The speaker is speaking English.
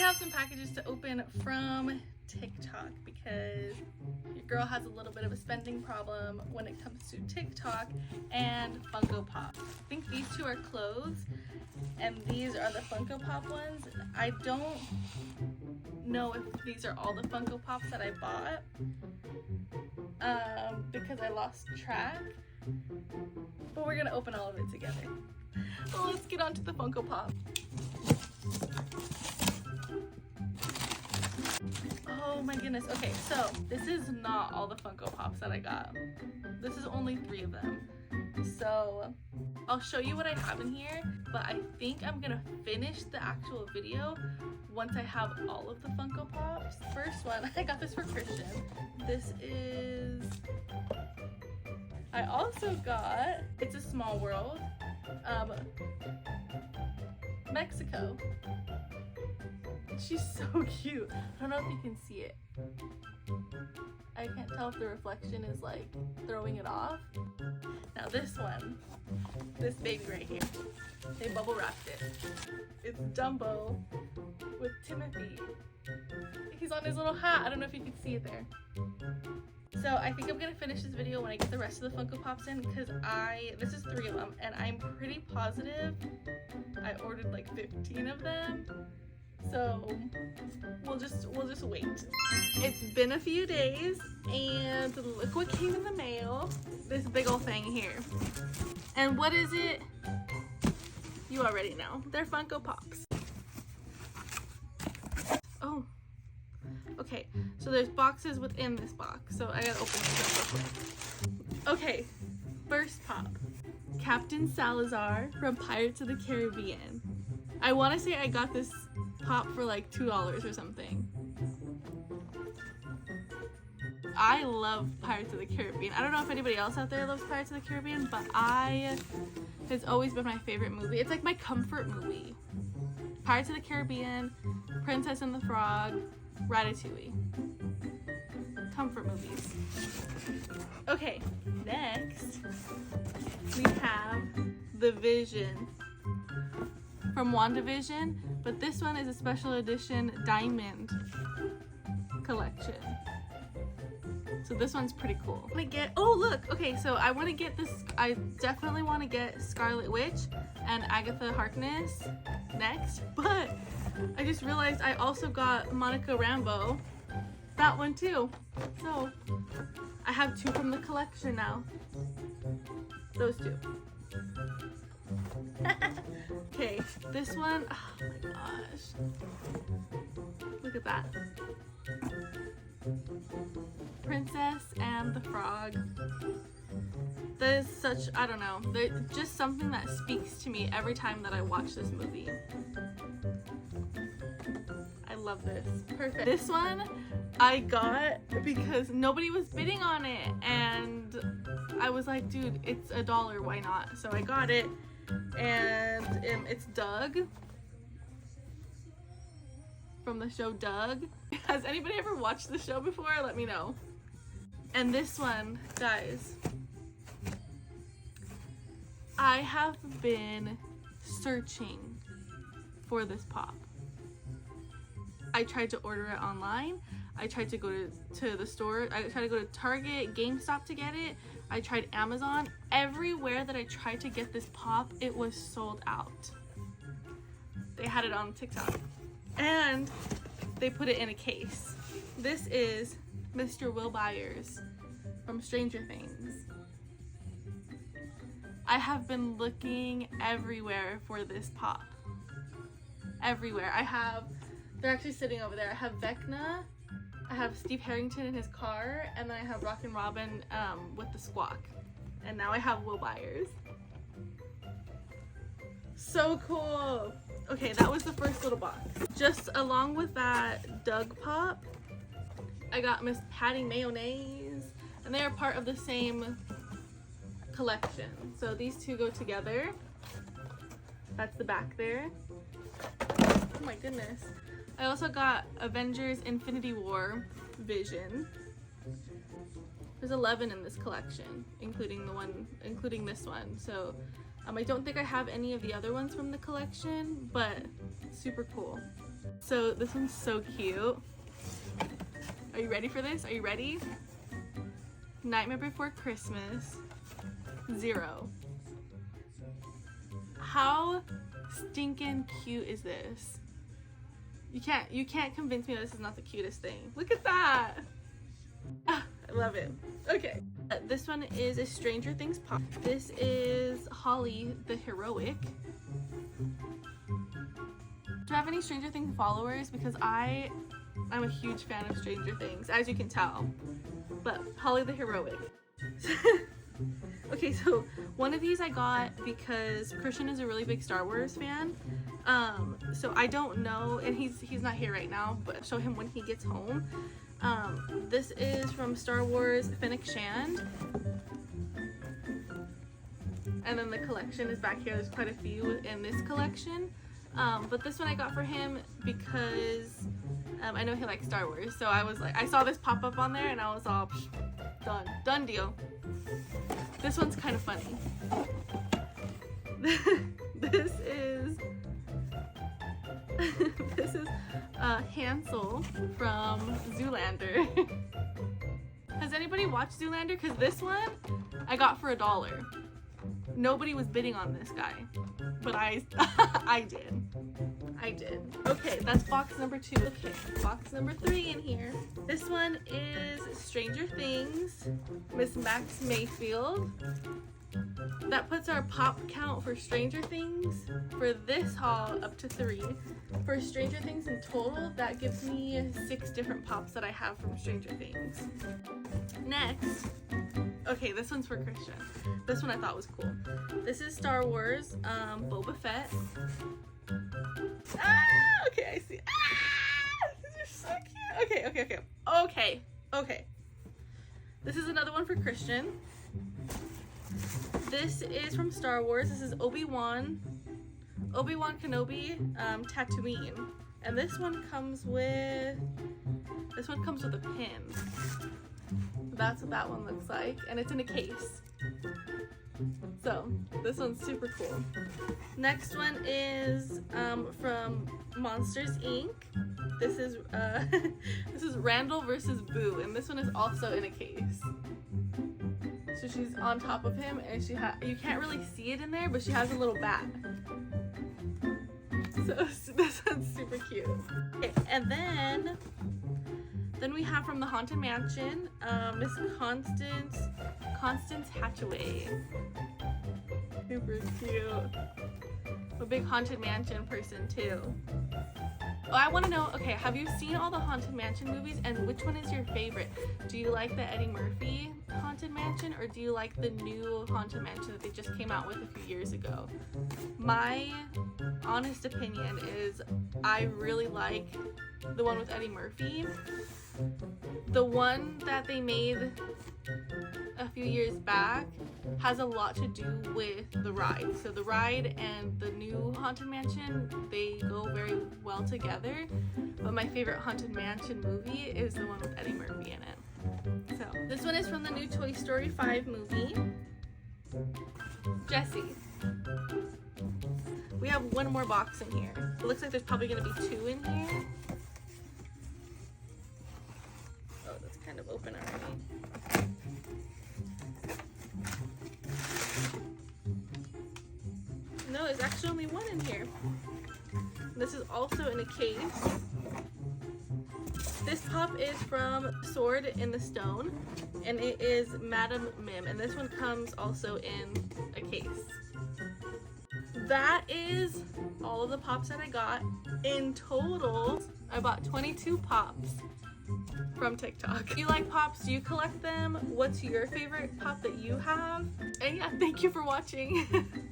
have some packages to open from TikTok because your girl has a little bit of a spending problem when it comes to TikTok and Funko Pop. I think these two are clothes and these are the Funko Pop ones. I don't know if these are all the Funko Pops that I bought because I lost track, but we're gonna open all of it together. Well, let's get on to the Funko Pop. Oh my goodness. Okay, so this is not all the Funko Pops that I got. This is only 3 of them. So I'll show you what I have in here, but I think I'm gonna finish the actual video once I have all of the Funko Pops. First one, I got this for Christian. This is, I also got, it's a Small World, Mexico. She's so cute. I don't know if you can see it. I can't tell if the reflection is like throwing it off. Now this one, this baby right here, they bubble wrapped it. It's Dumbo with Timothy. He's on his little hat. I don't know if you can see it there. So I think I'm gonna finish this video when I get the rest of the Funko Pops in because this is 3 of them and I'm pretty positive I ordered like 15 of them. So we'll just wait. It's been a few days and look what came in the mail. This big old thing here. And what is it? You already know. They're Funko Pops. Oh. Okay, so there's boxes within this box. So I gotta open this up real quick. Okay, first pop. Captain Salazar from Pirates of the Caribbean. I want to say I got this pop for like $2 or something. I love Pirates of the Caribbean. I don't know if anybody else out there loves Pirates of the Caribbean, but it's always been my favorite movie. It's like my comfort movie. Pirates of the Caribbean, Princess and the Frog, Ratatouille. Comfort movies. Okay, next we have the Vision from WandaVision, but this one is a special edition diamond collection. So this one's pretty cool. Oh look, okay, so I want to get this, I definitely want to get Scarlet Witch and Agatha Harkness next, but I just realized I also got Monica Rambeau, that one too. So I have 2 from the collection now. Those 2. Okay, this one, oh my gosh. Look at that. Princess and the Frog. That is such, I don't know, just something that speaks to me every time that I watch this movie. I love this. Perfect. This one I got because nobody was bidding on it and I was like, dude, it's $1, why not? So I got it. And it's Doug from the show Doug. Has anybody ever watched the show before? Let me know. And this one, guys, I have been searching for this pop. I tried to order it online. I tried to go to the store. I tried to go to Target, GameStop to get it. I tried Amazon. Everywhere that I tried to get this pop, it was sold out. They had it on TikTok. And they put it in a case. This is Mr. Will Byers from Stranger Things. I have been looking everywhere for this pop. Everywhere. They're actually sitting over there. I have Vecna. I have Steve Harrington in his car, and then I have Rockin' Robin with the squawk. And now I have Will Byers. So cool. Okay, that was the first little box. Just along with that Doug pop, I got Miss Patty Mayonnaise, and they are part of the same collection. So these 2 go together. That's the back there. Oh my goodness. I also got Avengers Infinity War Vision. There's 11 in this collection, including this one. So I don't think I have any of the other ones from the collection, but super cool. So this one's so cute. Are you ready for this? Are you ready? Nightmare Before Christmas 0. How stinking cute is this? You can't convince me that this is not the cutest thing. Look at that. I love it. Okay. This one is a Stranger Things pop. This is Holly the Heroic. Do you have any Stranger Things followers? Because I'm a huge fan of Stranger Things, as you can tell. But Holly the Heroic. Okay, so one of these I got because Christian is a really big Star Wars fan. So I don't know, and he's not here right now, but I'll show him when he gets home. This is from Star Wars Fennec Shand. And then the collection is back here. There's quite a few in this collection. But this one I got for him because I know he likes Star Wars. So I was like, I saw this pop up on there and I was all, done deal. This one's kind of funny. This is Hansel from Zoolander. Has anybody watched Zoolander? Because this one I got for $1. Nobody was bidding on this guy, but I did. Okay, that's box number 2. Okay, box number 3 in here. This one is Stranger Things, Miss Max Mayfield. That puts our pop count for Stranger Things for this haul up to 3. For Stranger Things in total, that gives me 6 different pops that I have from Stranger Things. Next, okay, this one's for Christian. This one I thought was cool. This is Star Wars, Boba Fett. Okay, I see. These are so cute. Okay. This is another one for Christian. This is from Star Wars. This is Obi-Wan Kenobi, Tatooine. And this one comes with a pin. That's what that one looks like, and it's in a case. So this one's super cool. Next one is from Monsters Inc. This is Randall versus Boo, and this one is also in a case. So she's on top of him, and you can't really see it in there, but she has a little bat. So this one's super cute. Okay, and then we have from the Haunted Mansion, Miss Constance Hatchaway. Super cute. I'm a big Haunted Mansion person too. Oh, I want to know, okay, have you seen all the Haunted Mansion movies, and which one is your favorite? Do you like the Eddie Murphy Haunted Mansion, or do you like the new Haunted Mansion that they just came out with a few years ago? My honest opinion is I really like the one with Eddie Murphy. The one that they made a few years back has a lot to do with the ride. So the ride and the new Haunted Mansion, they go very well together. But my favorite Haunted Mansion movie is the one with Eddie Murphy in it. So this one is from the new Toy Story 5 movie. Jessie. We have one more box in here. It looks like there's probably going to be 2 in here. Oh, that's kind of open already. No, there's actually only 1 in here. This is also in a case. This pop is from Sword in the Stone, and it is Madam Mim, and this one comes also in a case. That is all of the pops that I got. In total, I bought 22 pops from TikTok. Do you like pops? Do you collect them? What's your favorite pop that you have? And yeah, thank you for watching.